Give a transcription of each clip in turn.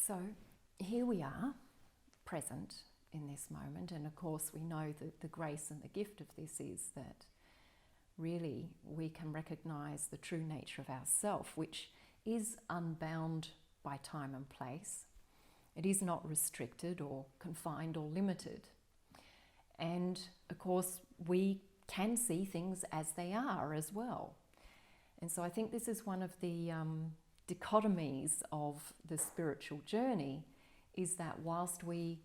So here we are, present in this moment, and of course we know that the grace and the gift of this is that really we can recognise the true nature of ourself, which is unbound by time and place. It is not restricted or confined or limited. And of course we can see things as they are as well. And so I think this is one of the dichotomies of the spiritual journey, is that whilst we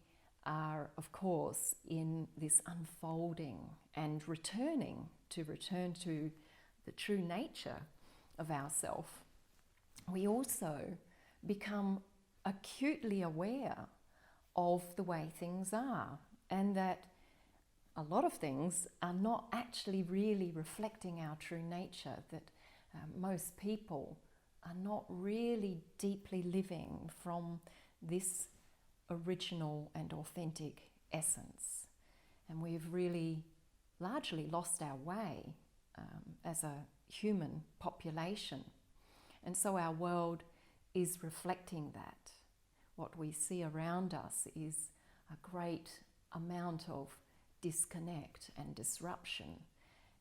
are, of course, in this unfolding and return to the true nature of ourself, we also become acutely aware of the way things are, and that a lot of things are not actually really reflecting our true nature, that most people are not really deeply living from this original and authentic essence. And we've really largely lost our way as a human population. And so our world is reflecting that. What we see around us is a great amount of disconnect and disruption.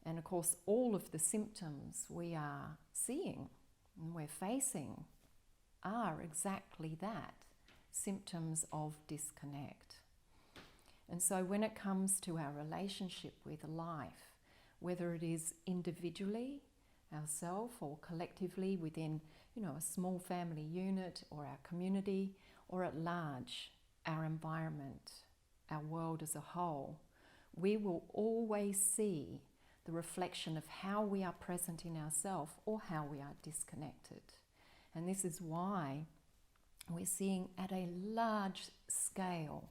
And of course, all of the symptoms we are seeing and we're facing are exactly that, symptoms of disconnect. And so when it comes to our relationship with life, whether it is individually, ourselves, or collectively within, a small family unit or our community, or at large, our environment, our world as a whole, we will always see the reflection of how we are present in ourselves or how we are disconnected. And this is why we're seeing at a large scale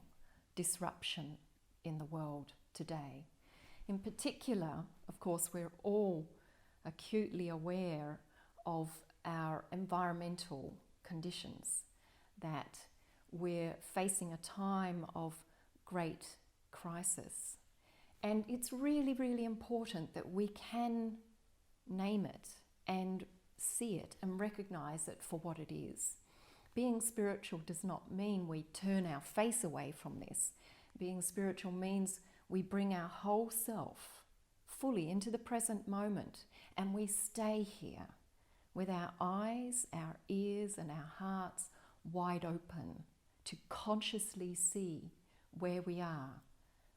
disruption in the world today. In particular, of course, we're all acutely aware of our environmental conditions, that we're facing a time of great crisis. And it's really, really important that we can name it and see it and recognise it for what it is. Being spiritual does not mean we turn our face away from this. Being spiritual means we bring our whole self fully into the present moment, and we stay here with our eyes, our ears and our hearts wide open to consciously see where we are,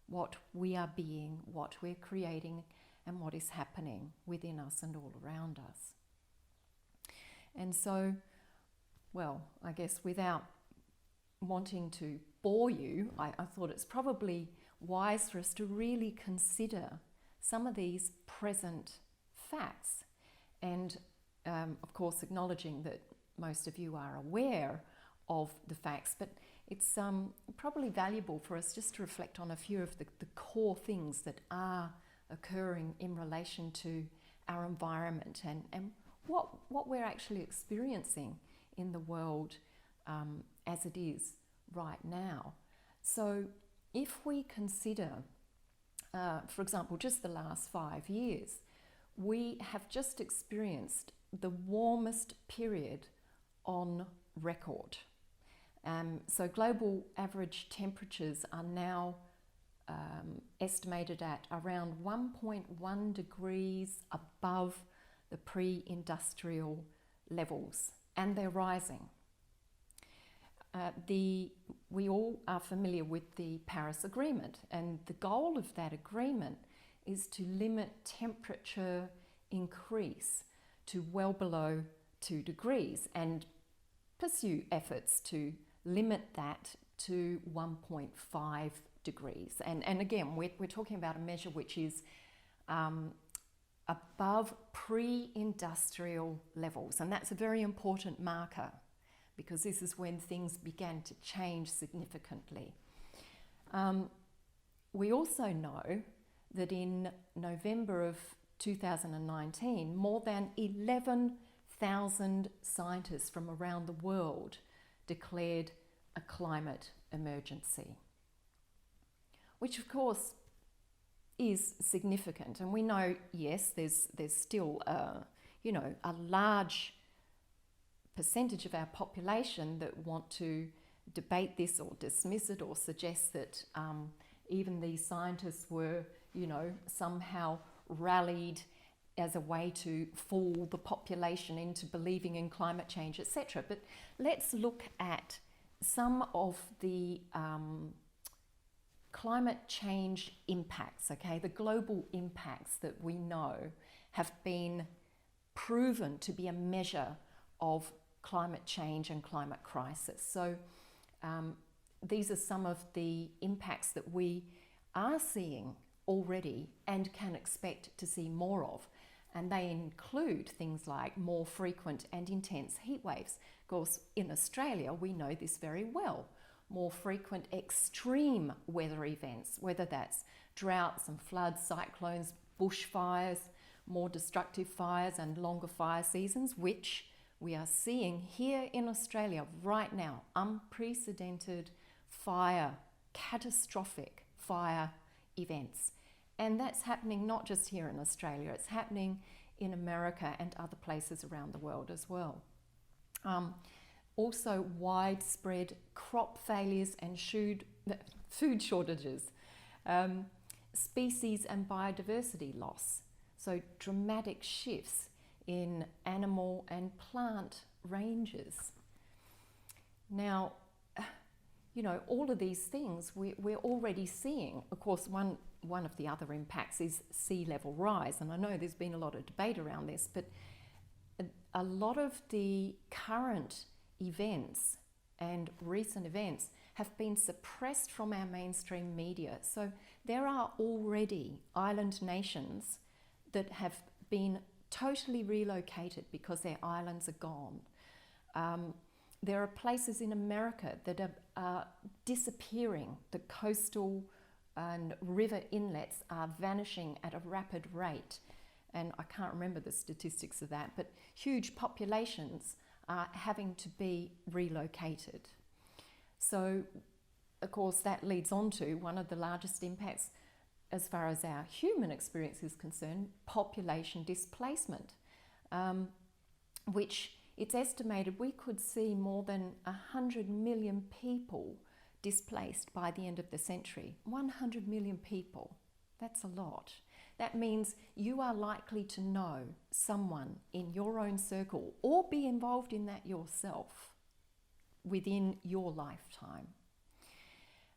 what we are being, what we're creating, and what is happening within us and all around us. And so, well, I guess without wanting to bore you, I thought it's probably wise for us to really consider some of these present facts. And of course, acknowledging that most of you are aware of the facts, but it's probably valuable for us just to reflect on a few of the core things that are occurring in relation to our environment and what we're actually experiencing in the world as it is right now. So if we consider, for example, just the last 5 years, we have just experienced the warmest period on record. So global average temperatures are now estimated at around 1.1 degrees above the pre-industrial levels, and they're rising. We all are familiar with the Paris Agreement, and the goal of that agreement is to limit temperature increase to well below 2 degrees and pursue efforts to limit that to 1.5 degrees. And again, we're talking about a measure which is above pre-industrial levels. And that's a very important marker, because this is when things began to change significantly. We also know that in November of 2019, more than 11,000 scientists from around the world declared a climate emergency, which of course is significant. And we know, yes, there's still a large percentage of our population that want to debate this or dismiss it or suggest that even these scientists were, somehow rallied as a way to fool the population into believing in climate change, etc. But let's look at some of the climate change impacts, okay? The global impacts that we know have been proven to be a measure of climate change and climate crisis. So these are some of the impacts that we are seeing already and can expect to see more of. And they include things like more frequent and intense heat waves. Of course, in Australia, we know this very well. More frequent extreme weather events, whether that's droughts and floods, cyclones, bushfires, more destructive fires and longer fire seasons, which we are seeing here in Australia right now. Unprecedented fire, catastrophic fire events. And that's happening not just here in Australia, it's happening in America and other places around the world as well. Also widespread crop failures and food shortages, species and biodiversity loss. So dramatic shifts in animal and plant ranges. Now, all of these things we're already seeing. Of course, one of the other impacts is sea level rise. And I know there's been a lot of debate around this, but a lot of the current events and recent events have been suppressed from our mainstream media. So there are already island nations that have been totally relocated because their islands are gone. There are places in America that are disappearing. The coastal and river inlets are vanishing at a rapid rate. And I can't remember the statistics of that, but huge populations are having to be relocated. So, of course, that leads on to one of the largest impacts as far as our human experience is concerned, population displacement, which it's estimated we could see more than 100 million people displaced by the end of the century. 100 million people, that's a lot. That means you are likely to know someone in your own circle or be involved in that yourself within your lifetime.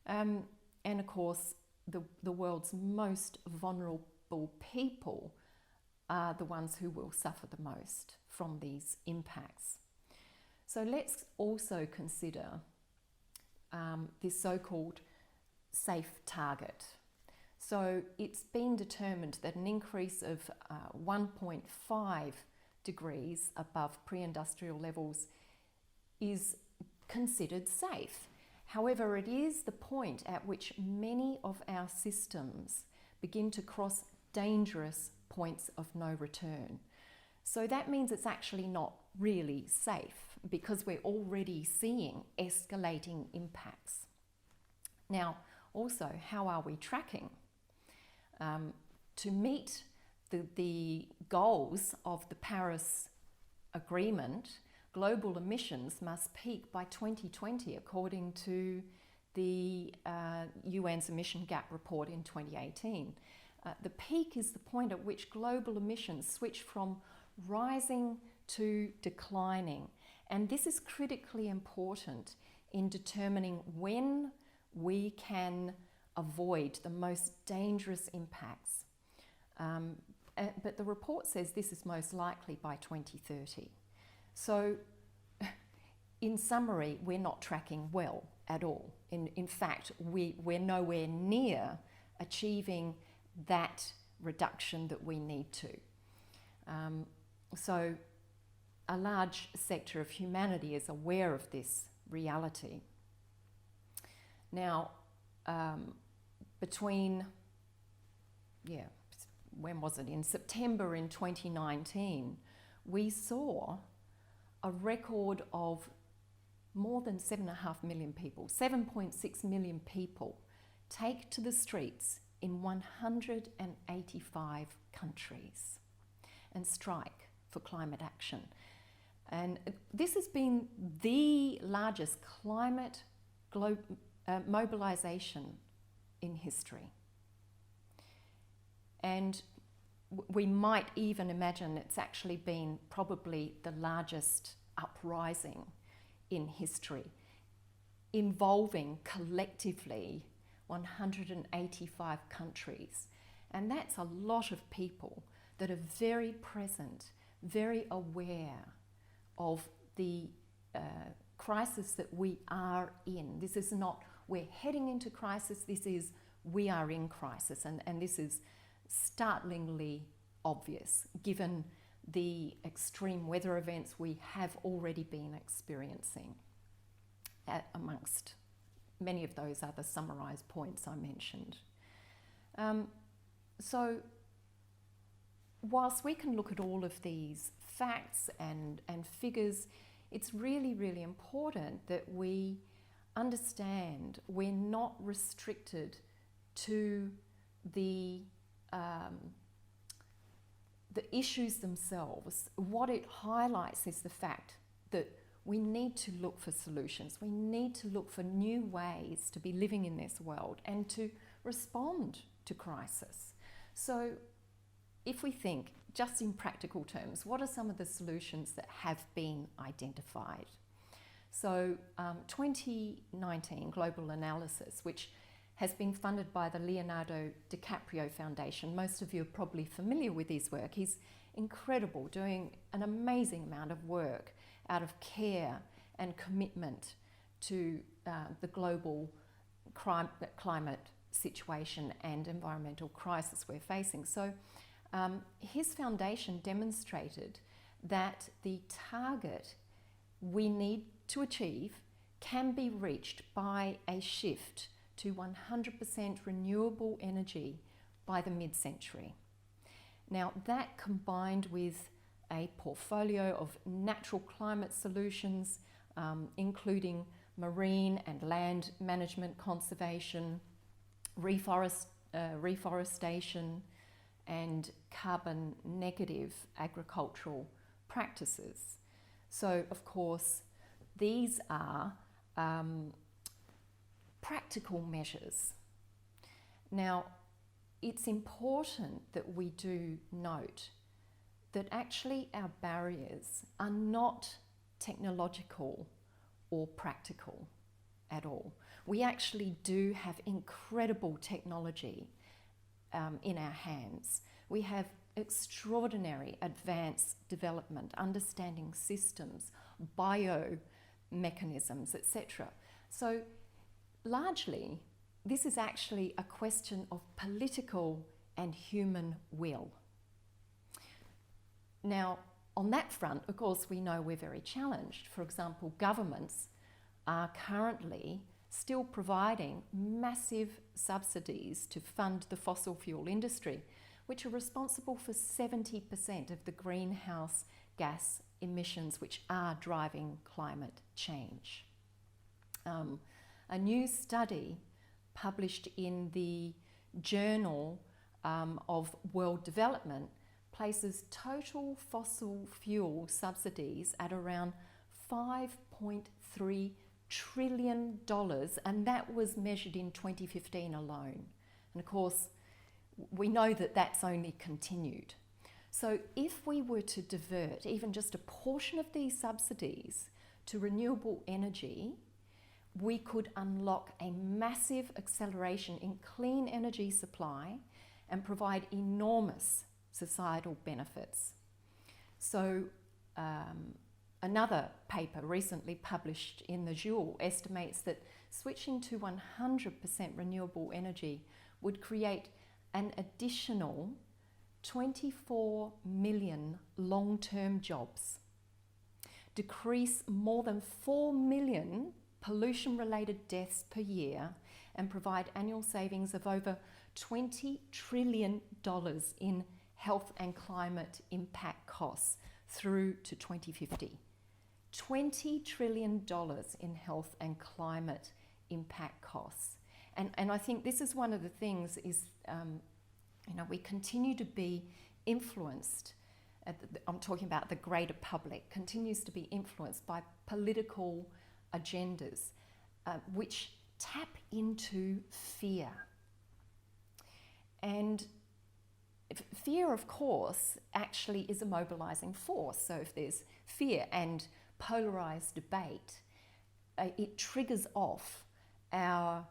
And of course, the world's most vulnerable people are the ones who will suffer the most from these impacts. So let's also consider this so-called safe target. So it's been determined that an increase of 1.5 degrees above pre-industrial levels is considered safe. However, it is the point at which many of our systems begin to cross dangerous points of no return. So that means it's actually not really safe because we're already seeing escalating impacts. Now, also, how are we tracking? To meet the goals of the Paris Agreement, global emissions must peak by 2020, according to the UN's emission gap report in 2018. The peak is the point at which global emissions switch from rising to declining. And this is critically important in determining when we can avoid the most dangerous impacts. But the report says this is most likely by 2030. So, in summary, we're not tracking well at all. In fact, we're nowhere near achieving that reduction that we need to. So, a large sector of humanity is aware of this reality. Now, when was it? In September in 2019, we saw a record of more than 7.5 million people, 7.6 million people take to the streets in 185 countries and strike for climate action. And this has been the largest climate mobilization in history. And we might even imagine it's actually been probably the largest uprising in history, involving collectively 185 countries. And that's a lot of people that are very present, very aware of the crisis that we are in. This is not we're heading into crisis, this is we are in crisis. And this is startlingly obvious given the extreme weather events we have already been experiencing, amongst many of those other summarised points I mentioned. So whilst we can look at all of these facts and figures, it's really, really important that we understand we're not restricted to the issues themselves. What it highlights is the fact that we need to look for solutions. We need to look for new ways to be living in this world and to respond to crisis. So if we think just in practical terms, what are some of the solutions that have been identified? So 2019 Global Analysis, which has been funded by the Leonardo DiCaprio Foundation. Most of you are probably familiar with his work. He's incredible, doing an amazing amount of work out of care and commitment to the global climate situation and environmental crisis we're facing. So his foundation demonstrated that the target we need to achieve can be reached by a shift to 100% renewable energy by the mid-century. Now that, combined with a portfolio of natural climate solutions, including marine and land management conservation, reforestation and carbon negative agricultural practices. So of course these are practical measures. Now, it's important that we do note that actually our barriers are not technological or practical at all. We actually do have incredible technology in our hands. We have extraordinary advanced development, understanding systems, biomechanisms, etc. So largely, this is actually a question of political and human will. Now, on that front, of course, we know we're very challenged. For example, governments are currently still providing massive subsidies to fund the fossil fuel industry, which are responsible for 70% of the greenhouse gas emissions which are driving climate change. A new study published in the Journal of World Development places total fossil fuel subsidies at around $5.3 trillion, and that was measured in 2015 alone. And of course, we know that that's only continued. So if we were to divert even just a portion of these subsidies to renewable energy, we could unlock a massive acceleration in clean energy supply and provide enormous societal benefits. So another paper recently published in the Joule estimates that switching to 100% renewable energy would create an additional 24 million long-term jobs, decrease more than 4 million pollution-related deaths per year, and provide annual savings of over $20 trillion in health and climate impact costs through to 2050. $20 trillion in health and climate impact costs. And I think this is one of the things is, we continue to be influenced, I'm talking about the greater public, continues to be influenced by political agendas. which tap into fear. And fear, of course, actually is a mobilizing force. So if there's fear and polarized debate, it triggers off our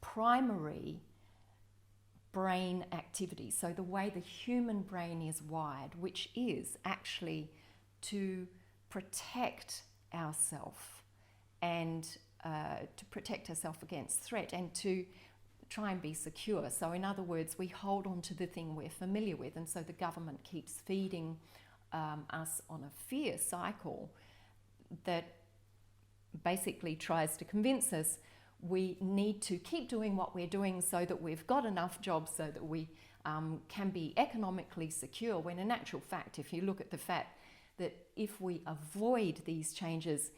primary brain activity. So the way the human brain is wired, which is actually to protect ourselves and to protect ourselves against threat and to try and be secure. So in other words, we hold on to the thing we're familiar with, and so the government keeps feeding us on a fear cycle that basically tries to convince us we need to keep doing what we're doing so that we've got enough jobs so that we can be economically secure, when in actual fact, if you look at the fact that if we avoid these changes,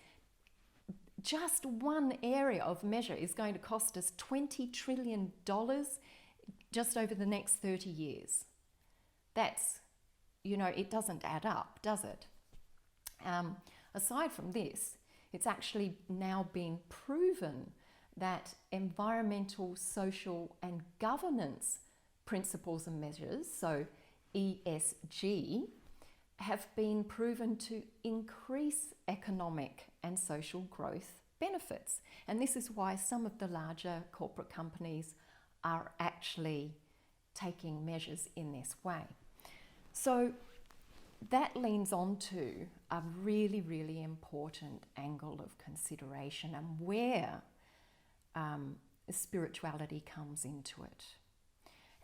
just one area of measure is going to cost us $20 trillion just over the next 30 years. That's, it doesn't add up, does it? Aside from this, it's actually now been proven that environmental, social and governance principles and measures, so ESG, have been proven to increase economic and social growth benefits. And this is why some of the larger corporate companies are actually taking measures in this way. So that leans on to a really, really important angle of consideration and where spirituality comes into it,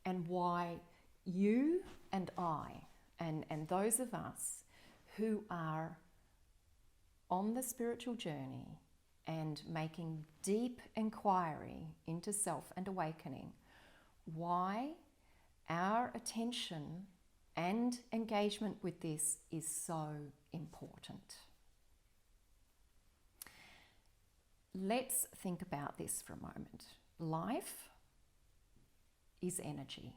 and why you and I and those of us who are on the spiritual journey and making deep inquiry into self and awakening, why our attention and engagement with this is so important. Let's think about this for a moment. Life is energy.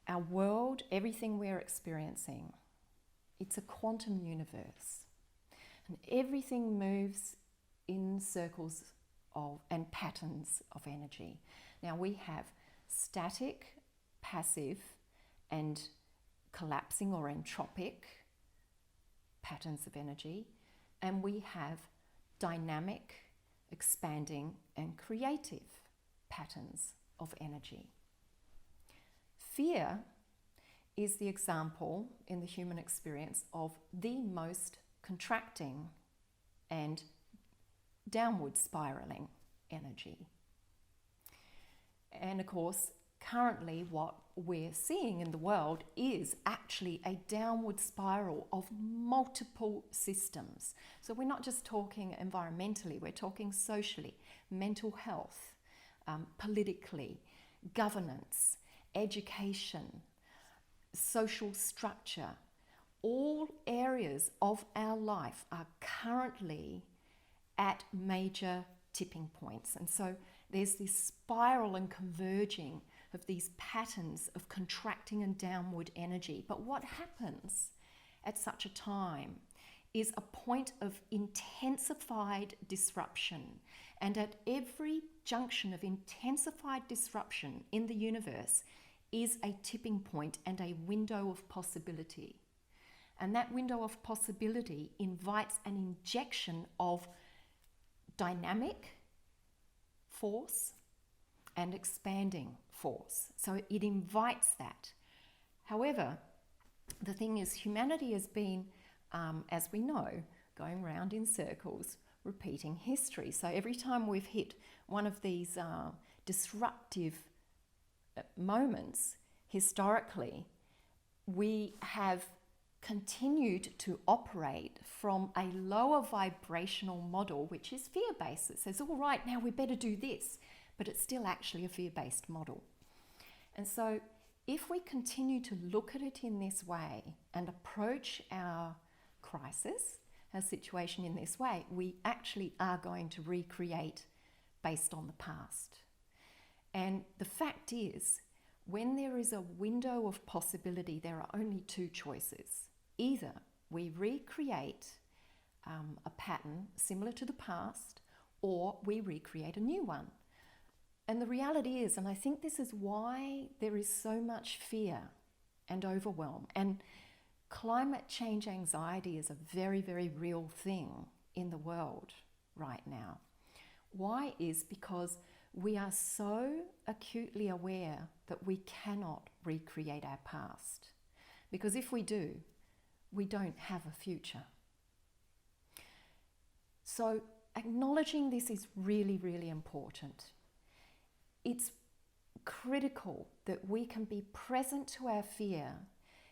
Our world, everything we're experiencing, it's a quantum universe. And everything moves in circles of and patterns of energy. Now we have static, passive, and collapsing or entropic patterns of energy, and we have dynamic, expanding, and creative patterns of energy. Fear is the example in the human experience of the most contracting and downward spiraling energy. And of course, currently what we're seeing in the world is actually a downward spiral of multiple systems. So we're not just talking environmentally, we're talking socially, mental health, politically, governance, education, social structure. All areas of our life are currently at major tipping points. And so there's this spiral and converging of these patterns of contracting and downward energy. But what happens at such a time is a point of intensified disruption. And at every junction of intensified disruption in the universe is a tipping point and a window of possibility. And that window of possibility invites an injection of dynamic force and expanding force. So it invites that. However, the thing is, humanity has been, as we know, going round in circles, repeating history. So every time we've hit one of these disruptive moments historically, we have continued to operate from a lower vibrational model, which is fear-based. It says, all right, now we better do this, but it's still actually a fear-based model. And so if we continue to look at it in this way and approach our crisis, our situation in this way, we actually are going to recreate based on the past. And the fact is, when there is a window of possibility, there are only two choices. Either we recreate a pattern similar to the past, or we recreate a new one. And the reality is, and I think this is why there is so much fear and overwhelm, and climate change anxiety is a very, very real thing in the world right now. Why is because we are so acutely aware that we cannot recreate our past. Because if we do, we don't have a future. So acknowledging this is really, really important. It's critical that we can be present to our fear,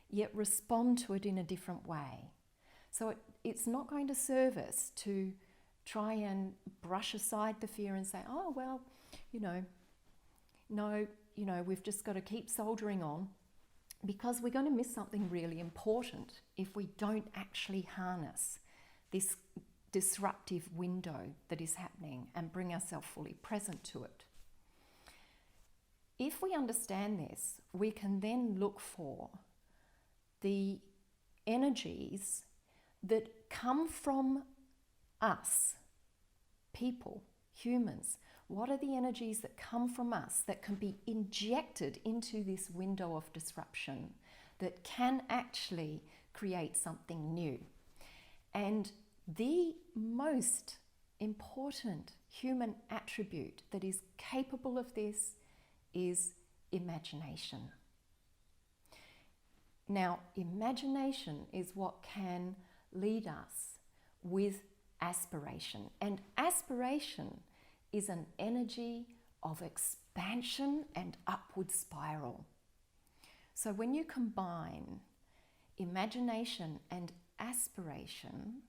yet respond to it in a different way. So it's not going to serve us to try and brush aside the fear and say, oh, well, we've just got to keep soldiering on, because we're going to miss something really important if we don't actually harness this disruptive window that is happening and bring ourselves fully present to it. If we understand this, we can then look for the energies that come from us, people, humans. What are the energies that come from us that can be injected into this window of disruption that can actually create something new? And the most important human attribute that is capable of this is imagination. Now, imagination is what can lead us with aspiration. And aspiration is an energy of expansion and upward spiral. So when you combine imagination and aspiration,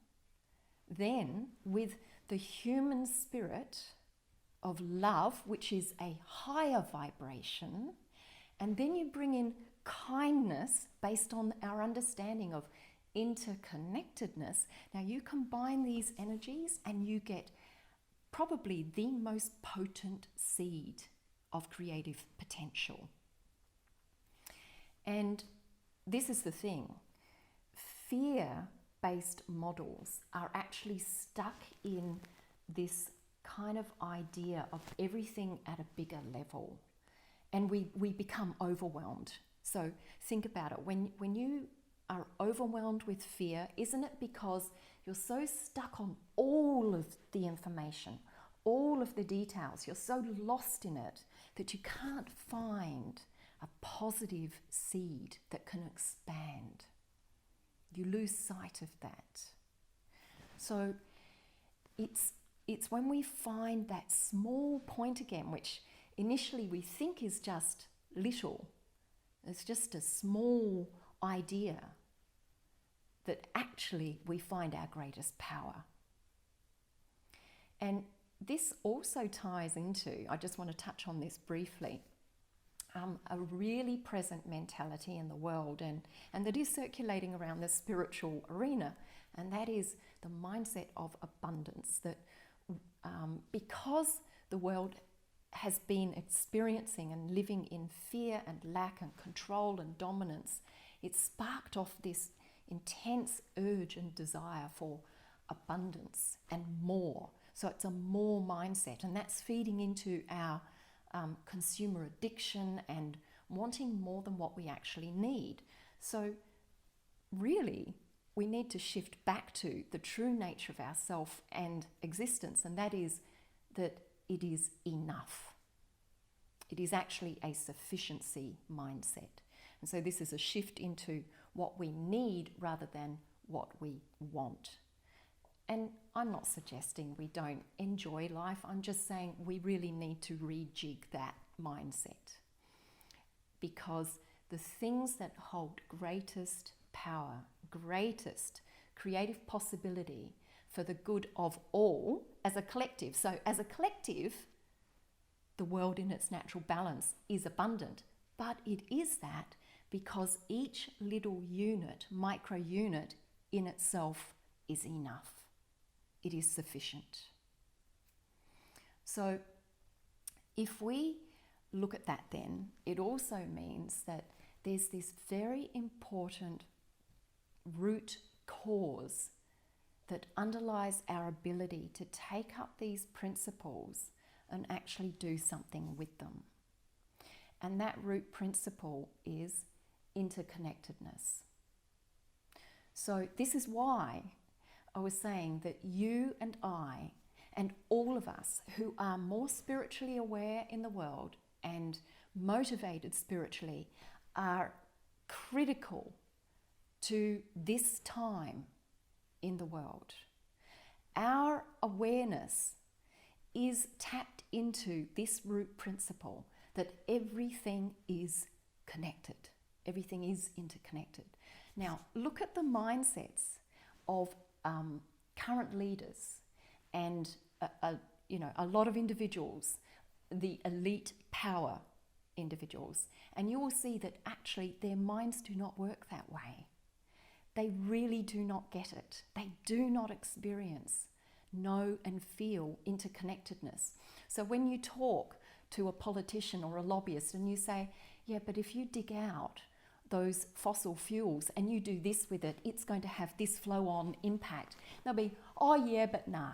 then with the human spirit of love, which is a higher vibration, and then you bring in kindness based on our understanding of interconnectedness. Now you combine these energies and you get probably the most potent seed of creative potential. And this is the thing, fear-based models are actually stuck in this kind of idea of everything at a bigger level, and we become overwhelmed. So think about it, when you are overwhelmed with fear, isn't it because you're so stuck on all of the information, all of the details, you're so lost in it that you can't find a positive seed that can expand? You lose sight of that. So it's when we find that small point again, which initially we think is just little, it's just a small idea, that actually we find our greatest power. And this also ties into, I just want to touch on this briefly, a really present mentality in the world and that is circulating around the spiritual arena, and that is the mindset of abundance, that because the world has been experiencing and living in fear and lack and control and dominance, it sparked off this intense urge and desire for abundance and more. So it's a more mindset, and that's feeding into our consumer addiction and wanting more than what we actually need. So really, we need to shift back to the true nature of ourself and existence, and that is that it is enough. It is actually a sufficiency mindset. And so this is a shift into what we need rather than what we want. And I'm not suggesting we don't enjoy life. I'm just saying we really need to rejig that mindset, because the things that hold greatest power, greatest creative possibility for the good of all as a collective. So as a collective, the world in its natural balance is abundant, but it is that because each little unit, micro unit in itself is enough. It is sufficient. So if we look at that, then it also means that there's this very important root cause that underlies our ability to take up these principles and actually do something with them. And that root principle is interconnectedness. So this is why I was saying that you and I and all of us who are more spiritually aware in the world and motivated spiritually are critical to this time in the world. Our awareness is tapped into this root principle that everything is connected. Everything is interconnected. Now, look at the mindsets of current leaders and a lot of individuals, the elite power individuals, and you will see that actually their minds do not work that way. They really do not get it. They do not experience, know and feel interconnectedness. So when you talk to a politician or a lobbyist and you say, yeah, but if you dig out those fossil fuels and you do this with it, it's going to have this flow-on impact. They'll be, oh yeah, but nah.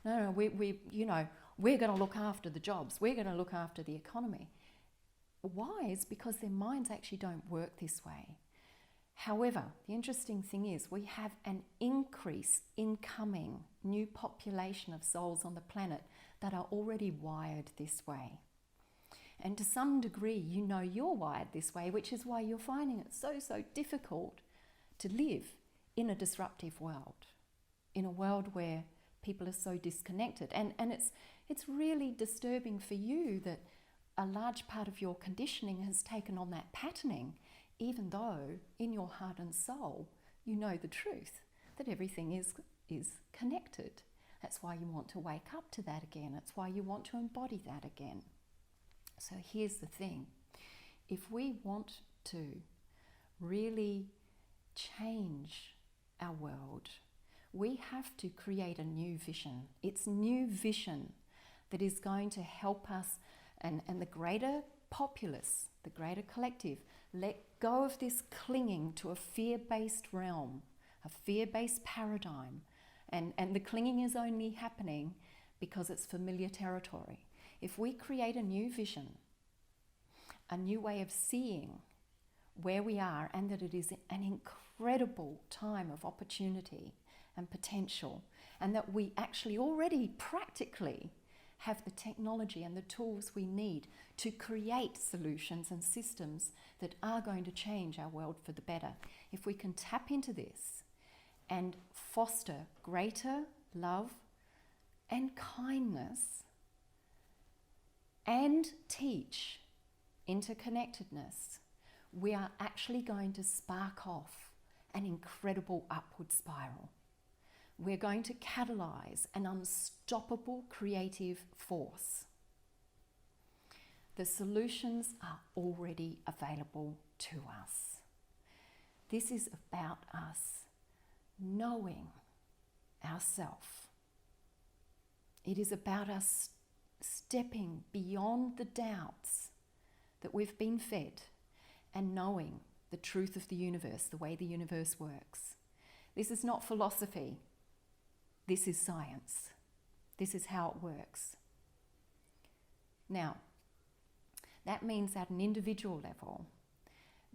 No, we're going to look after the jobs. We're going to look after the economy. Why? Is because their minds actually don't work this way. However, the interesting thing is we have an increase incoming new population of souls on the planet that are already wired this way. And to some degree, you know you're wired this way, which is why you're finding it so difficult to live in a disruptive world, in a world where people are so disconnected. And it's really disturbing for you that a large part of your conditioning has taken on that patterning, even though in your heart and soul you know the truth, that everything is connected. That's why you want to wake up to that again. That's why you want to embody that again. So here's the thing. If we want to really change our world, we have to create a new vision. It's new vision that is going to help us and the greater populace, the greater collective, let go of this clinging to a fear-based realm, a fear-based paradigm. And the clinging is only happening because it's familiar territory. If we create a new vision, a new way of seeing where we are, and that it is an incredible time of opportunity and potential, and that we actually already practically have the technology and the tools we need to create solutions and systems that are going to change our world for the better. If we can tap into this and foster greater love and kindness and teach interconnectedness, we are actually going to spark off an incredible upward spiral. We're going to catalyze an unstoppable creative force. The solutions are already available to us. This is about us knowing ourselves. It is about us stepping beyond the doubts that we've been fed and knowing the truth of the universe, the way the universe works. This is not philosophy. This is science. This is how it works. Now, that means at an individual level,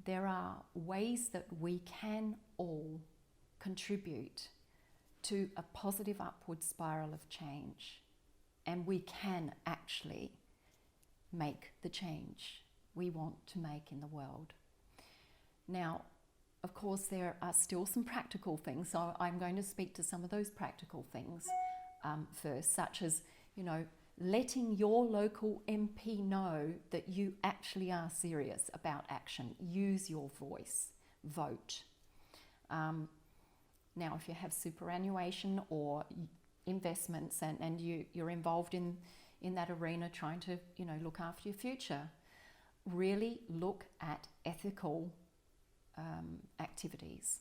there are ways that we can all contribute to a positive upward spiral of change, and we can actually make the change we want to make in the world. Now, of course, there are still some practical things, so I'm going to speak to some of those practical things first, such as, letting your local MP know that you actually are serious about action. Use your voice. Vote. Now, if you have superannuation or investments and you're involved in that arena trying to, look after your future, really look at ethical activities.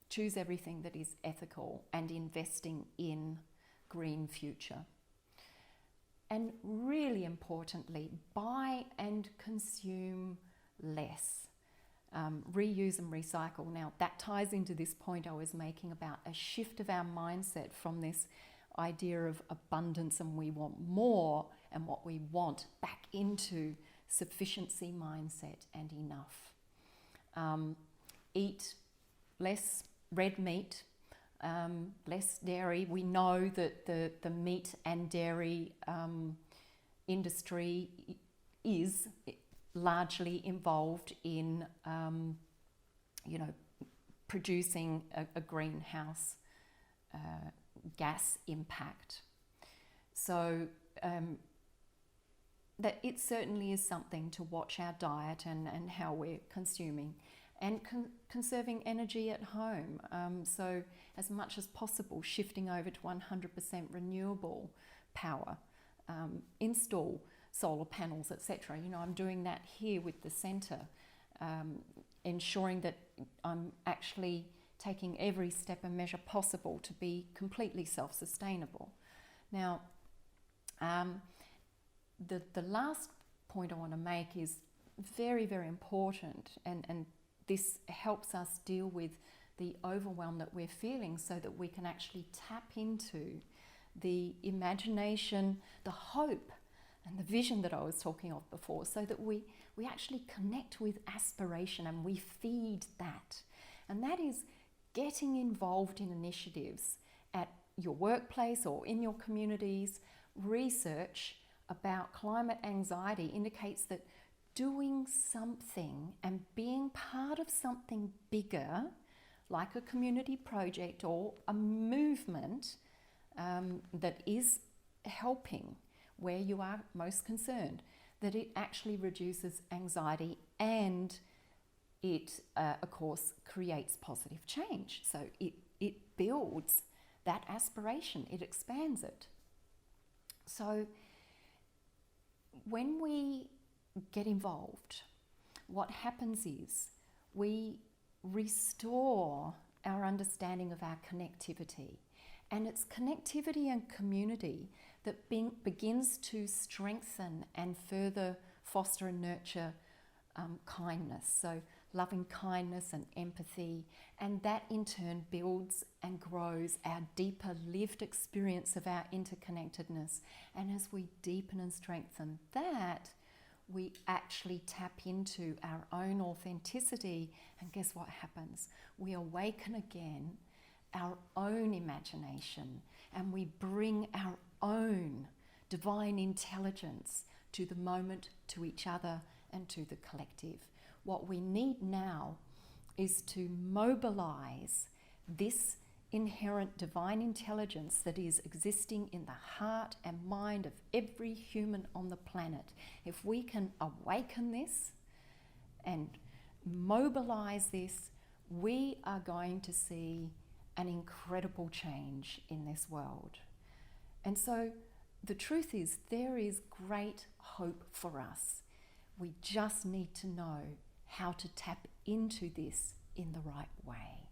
Choose everything that is ethical and investing in green future. And really importantly, buy and consume less. reuse and recycle. Now that ties into this point I was making about a shift of our mindset from this idea of abundance and we want more and what we want back into sufficiency mindset and enough. Eat less red meat, less dairy. We know that the meat and dairy industry is largely involved in, producing a greenhouse gas impact. So that it certainly is something to watch our diet and how we're consuming, and conserving energy at home. So as much as possible, shifting over to 100% renewable power, install solar panels, etc. I'm doing that here with the centre, ensuring that I'm actually taking every step and measure possible to be completely self-sustainable. Now, the last point I want to make is very, very important, and this helps us deal with the overwhelm that we're feeling so that we can actually tap into the imagination, the hope and the vision that I was talking of before, so that we actually connect with aspiration and we feed that. And that is getting involved in initiatives at your workplace or in your communities. Research about climate anxiety indicates that doing something and being part of something bigger, like a community project or a movement that is helping where you are most concerned, that it actually reduces anxiety and it, of course, creates positive change. So it builds that aspiration, it expands it. So when we get involved, what happens is we restore our understanding of our connectivity. And it's connectivity and community that begins to strengthen and further foster and nurture kindness. So loving kindness and empathy, and that in turn builds and grows our deeper lived experience of our interconnectedness. And as we deepen and strengthen that, we actually tap into our own authenticity, and guess what happens? We awaken again our own imagination, and we bring our own divine intelligence to the moment, to each other, and to the collective. What we need now is to mobilize this inherent divine intelligence that is existing in the heart and mind of every human on the planet. If we can awaken this and mobilize this, we are going to see an incredible change in this world. And so the truth is, there is great hope for us. We just need to know how to tap into this in the right way.